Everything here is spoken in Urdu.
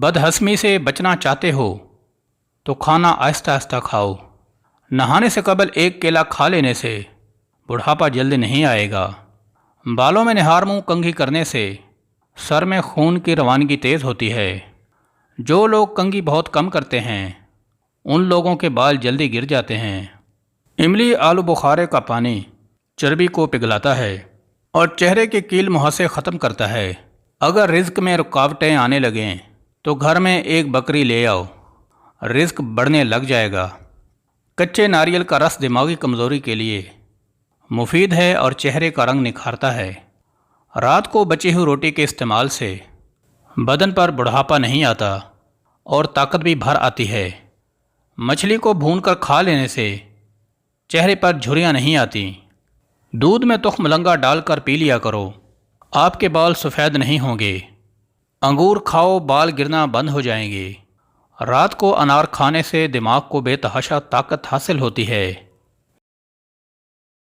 بدہضمی سے بچنا چاہتے ہو تو کھانا آہستہ آہستہ کھاؤ۔ نہانے سے قبل ایک کیلا کھا لینے سے بڑھاپا جلدی نہیں آئے گا۔ بالوں میں نہار منہ کنگھی کرنے سے سر میں خون کی روانگی تیز ہوتی ہے۔ جو لوگ کنگھی بہت کم کرتے ہیں ان لوگوں کے بال جلدی گر جاتے ہیں۔ املی آلو بخارے کا پانی چربی کو پگھلاتا ہے اور چہرے کے کیل مہاسے ختم کرتا ہے۔ اگر رزق میں رکاوٹیں آنے لگیں تو گھر میں ایک بکری لے آؤ، رزق بڑھنے لگ جائے گا۔ کچے ناریل کا رس دماغی کمزوری کے لیے مفید ہے اور چہرے کا رنگ نکھارتا ہے۔ رات کو بچی ہوئی روٹی کے استعمال سے بدن پر بڑھاپا نہیں آتا اور طاقت بھی بھر آتی ہے۔ مچھلی کو بھون کر کھا لینے سے چہرے پر جھریاں نہیں آتی۔ دودھ میں تخم لنگا ڈال کر پی لیا کرو، آپ کے بال سفید نہیں ہوں گے۔ انگور کھاؤ، بال گرنا بند ہو جائیں گے۔ رات کو انار کھانے سے دماغ کو بے تحاشا طاقت حاصل ہوتی ہے۔